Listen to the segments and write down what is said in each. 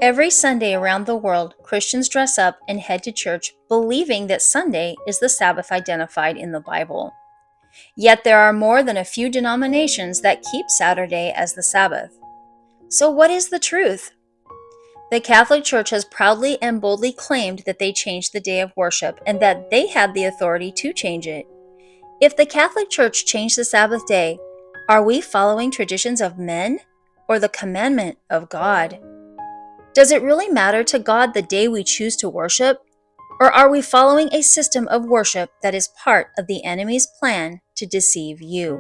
Every Sunday around the world, Christians dress up and head to church believing that Sunday is the Sabbath identified in the Bible. Yet there are more than a few denominations that keep Saturday as the Sabbath. So, what is the truth? The Catholic Church has proudly and boldly claimed that they changed the day of worship and that they had the authority to change it. If the Catholic Church changed the Sabbath day, are we following traditions of men or the commandment of God? Does it really matter to God the day we choose to worship? Or are we following a system of worship that is part of the enemy's plan to deceive you?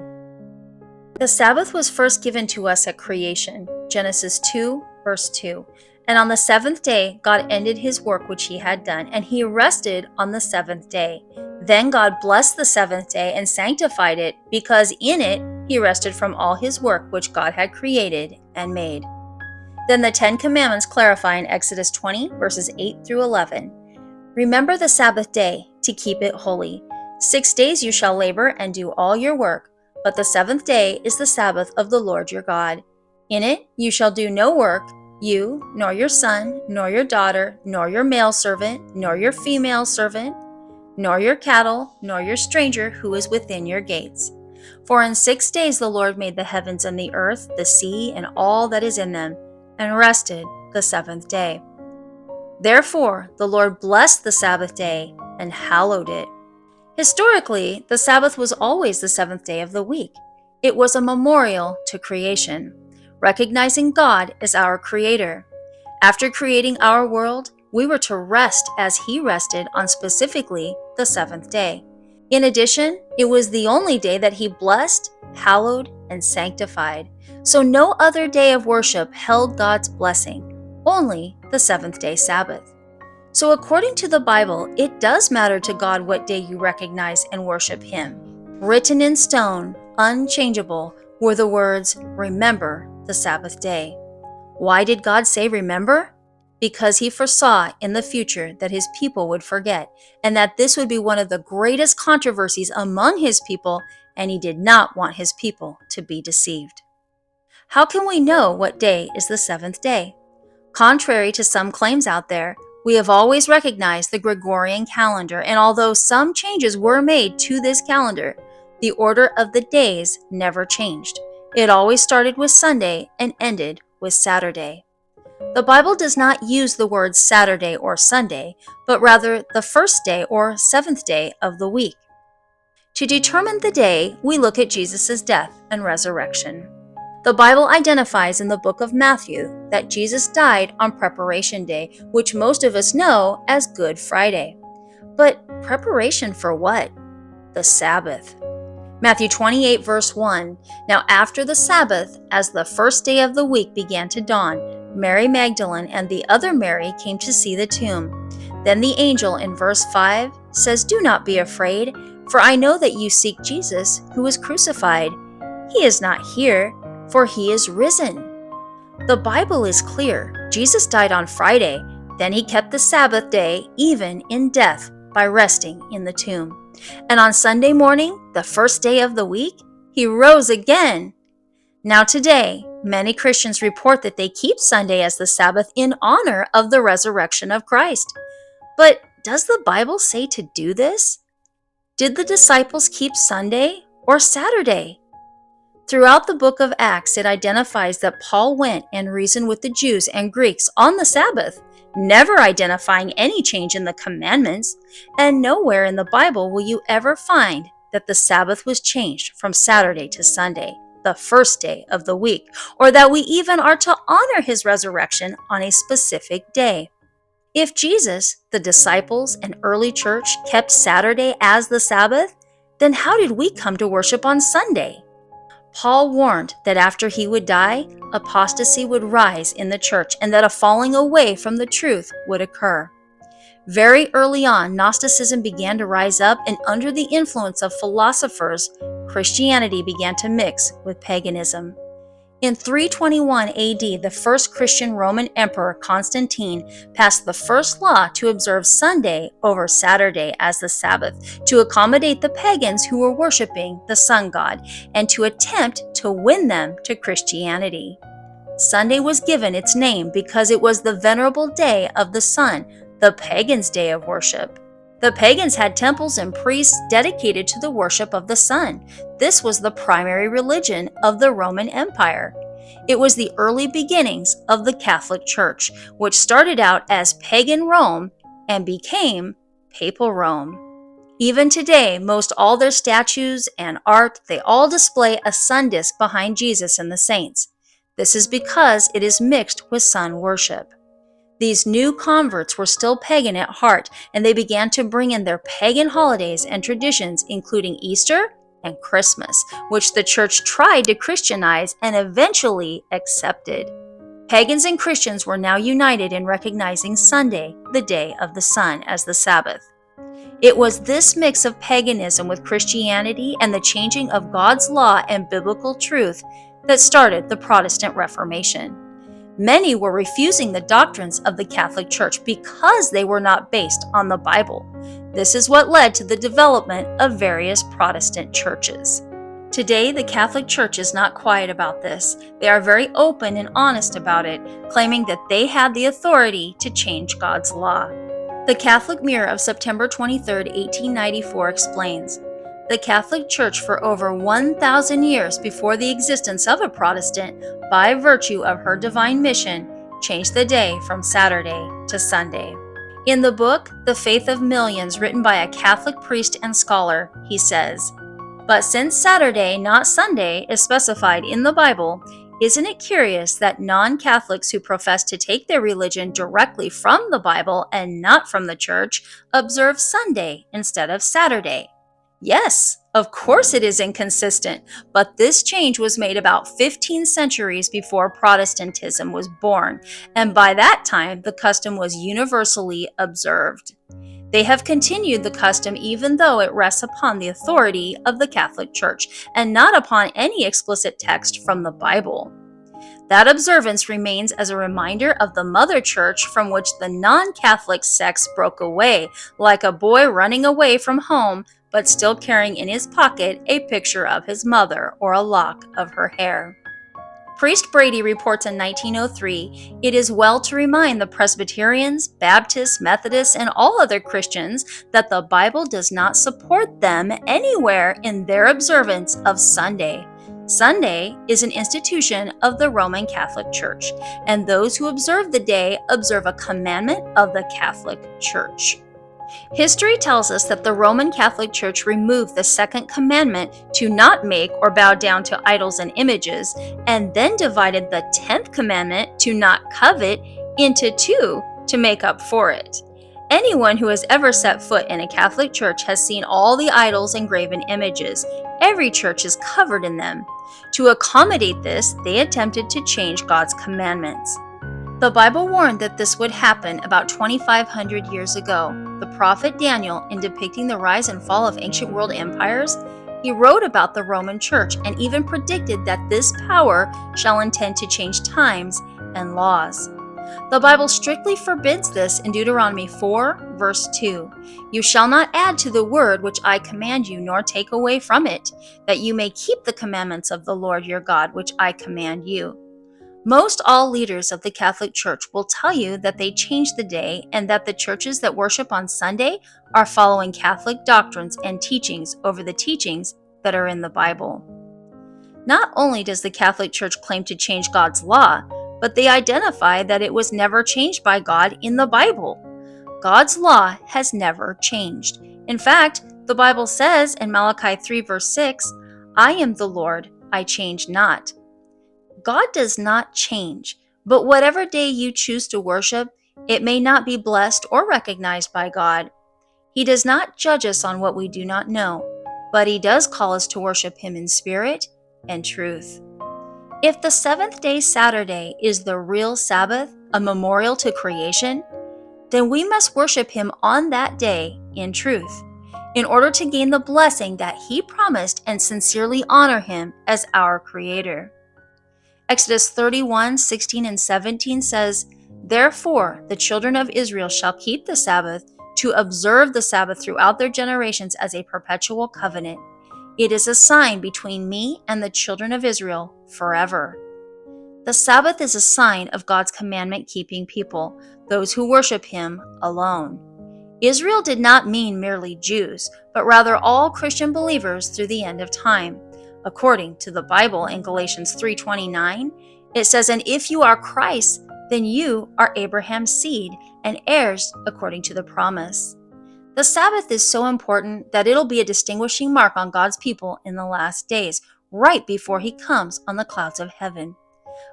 The Sabbath was first given to us at creation, Genesis 2, verse 2. And on the seventh day, God ended his work which he had done, and he rested on the seventh day. Then God blessed the seventh day and sanctified it, because in it he rested from all his work which God had created and made. Then the Ten Commandments clarify in Exodus 20, verses 8 through 11. Remember the Sabbath day to keep it holy. 6 days you shall labor and do all your work, but the seventh day is the Sabbath of the Lord your God. In it you shall do no work, you, nor your son, nor your daughter, nor your male servant, nor your female servant, nor your cattle, nor your stranger who is within your gates. For in 6 days the Lord made the heavens and the earth, the sea, and all that is in them, and rested the seventh day. Therefore, the Lord blessed the Sabbath day and hallowed it. Historically, the Sabbath was always the seventh day of the week. It was a memorial to creation, recognizing God as our creator. After creating our world, we were to rest as he rested on specifically the seventh day. In addition, it was the only day that he blessed, hallowed, and sanctified. So no other day of worship held God's blessing, only the seventh-day Sabbath. So according to the Bible, it does matter to God what day you recognize and worship him. Written in stone, unchangeable, were the words, "Remember the Sabbath day." Why did God say remember? Because he foresaw in the future that his people would forget, and that this would be one of the greatest controversies among his people, and he did not want his people to be deceived. How can we know what day is the seventh day? Contrary to some claims out there, we have always recognized the Gregorian calendar, and although some changes were made to this calendar, the order of the days never changed. It always started with Sunday and ended with Saturday. The Bible does not use the words Saturday or Sunday, but rather the first day or seventh day of the week. To determine the day, we look at Jesus' death and resurrection. The Bible identifies in the book of Matthew that Jesus died on Preparation Day, which most of us know as Good Friday. But preparation for what? The Sabbath. Matthew 28, verse 1. Now after the Sabbath, as the first day of the week began to dawn, Mary Magdalene and the other Mary came to see the tomb. Then the angel in verse 5 says, "Do not be afraid, for I know that you seek Jesus, who was crucified. He is not here, for he is risen." The Bible is clear. Jesus died on Friday. Then he kept the Sabbath day, even in death, by resting in the tomb. And on Sunday morning, the first day of the week, he rose again. Now today, many Christians report that they keep Sunday as the Sabbath in honor of the resurrection of Christ. But does the Bible say to do this? Did the disciples keep Sunday or Saturday? Throughout the book of Acts, it identifies that Paul went and reasoned with the Jews and Greeks on the Sabbath, never identifying any change in the commandments, and nowhere in the Bible will you ever find that the Sabbath was changed from Saturday to Sunday, the first day of the week, or that we even are to honor his resurrection on a specific day. If Jesus, the disciples, and early church kept Saturday as the Sabbath, then how did we come to worship on Sunday? Paul warned that after he would die, apostasy would rise in the church and that a falling away from the truth would occur. Very early on, Gnosticism began to rise up, and under the influence of philosophers, Christianity began to mix with paganism. In 321 AD, the first Christian Roman Emperor Constantine passed the first law to observe Sunday over Saturday as the Sabbath, to accommodate the pagans who were worshiping the sun god, and to attempt to win them to Christianity. Sunday was given its name because it was the venerable day of the sun, the pagans' day of worship. The pagans had temples and priests dedicated to the worship of the sun. This was the primary religion of the Roman Empire. It was the early beginnings of the Catholic Church, which started out as pagan Rome and became papal Rome. Even today, most all their statues and art, they all display a sun disk behind Jesus and the saints. This is because it is mixed with sun worship. These new converts were still pagan at heart, and they began to bring in their pagan holidays and traditions, including Easter and Christmas, which the church tried to Christianize and eventually accepted. Pagans and Christians were now united in recognizing Sunday, the day of the sun, as the Sabbath. It was this mix of paganism with Christianity and the changing of God's law and biblical truth that started the Protestant Reformation. Many were refusing the doctrines of the Catholic Church because they were not based on the Bible. This is what led to the development of various Protestant churches. Today, the Catholic Church is not quiet about this. They are very open and honest about it, claiming that they had the authority to change God's law. The Catholic Mirror of September 23, 1894 explains, "The Catholic Church for over 1,000 years before the existence of a Protestant, by virtue of her divine mission, changed the day from Saturday to Sunday." In the book, The Faith of Millions, written by a Catholic priest and scholar, he says, "But since Saturday, not Sunday, is specified in the Bible, isn't it curious that non-Catholics who profess to take their religion directly from the Bible and not from the Church observe Sunday instead of Saturday?" Yes, of course it is inconsistent, but this change was made about 15 centuries before Protestantism was born, and by that time the custom was universally observed. They have continued the custom even though it rests upon the authority of the Catholic Church and not upon any explicit text from the Bible. That observance remains as a reminder of the Mother Church from which the non-Catholic sects broke away, like a boy running away from home but still carrying in his pocket a picture of his mother or a lock of her hair. Priest Brady reports in 1903, "It is well to remind the Presbyterians, Baptists, Methodists, and all other Christians that the Bible does not support them anywhere in their observance of Sunday. Sunday is an institution of the Roman Catholic Church, and those who observe the day observe a commandment of the Catholic Church." History tells us that the Roman Catholic Church removed the second commandment to not make or bow down to idols and images, and then divided the 10th commandment to not covet into two to make up for it. Anyone who has ever set foot in a Catholic church has seen all the idols and graven images. Every church is covered in them. To accommodate this, they attempted to change God's commandments. The Bible warned that this would happen about 2,500 years ago. The prophet Daniel, in depicting the rise and fall of ancient world empires, he wrote about the Roman Church and even predicted that this power shall intend to change times and laws. The Bible strictly forbids this in Deuteronomy 4, verse 2. "You shall not add to the word which I command you, nor take away from it, that you may keep the commandments of the Lord your God, which I command you." Most all leaders of the Catholic Church will tell you that they changed the day and that the churches that worship on Sunday are following Catholic doctrines and teachings over the teachings that are in the Bible. Not only does the Catholic Church claim to change God's law, but they identify that it was never changed by God in the Bible. God's law has never changed. In fact, the Bible says in Malachi 3, verse 6, "I am the Lord, I change not." God does not change, but whatever day you choose to worship, it may not be blessed or recognized by God. He does not judge us on what we do not know, but He does call us to worship Him in spirit and truth. If the seventh-day Saturday is the real Sabbath, a memorial to creation, then we must worship Him on that day in truth, in order to gain the blessing that He promised and sincerely honor Him as our Creator. Exodus 31, 16 and 17 says, "Therefore the children of Israel shall keep the Sabbath, to observe the Sabbath throughout their generations as a perpetual covenant. It is a sign between me and the children of Israel forever." The Sabbath is a sign of God's commandment-keeping people, those who worship Him alone. Israel did not mean merely Jews, but rather all Christian believers through the end of time. According to the Bible in Galatians 3:29, it says, "And if you are Christ, then you are Abraham's seed and heirs according to the promise." The Sabbath is so important that it'll be a distinguishing mark on God's people in the last days, right before He comes on the clouds of heaven.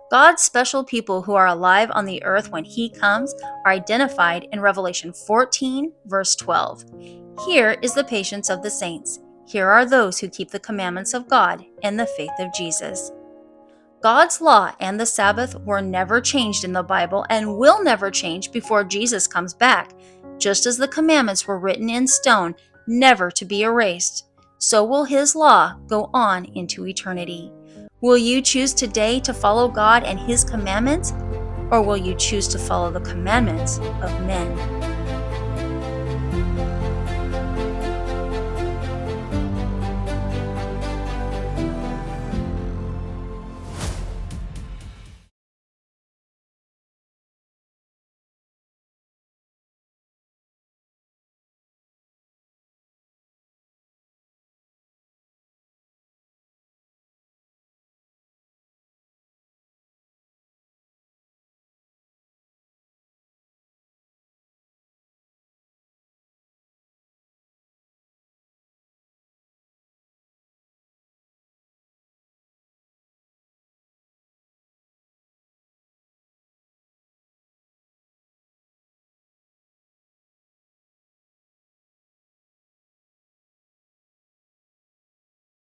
God's special people who are alive on the earth when He comes are identified in Revelation 14, verse 12. Here is the patience of the saints. Here are those who keep the commandments of God and the faith of Jesus. God's law and the Sabbath were never changed in the Bible and will never change before Jesus comes back. Just as the commandments were written in stone, never to be erased, so will His law go on into eternity. Will you choose today to follow God and His commandments, or will you choose to follow the commandments of men?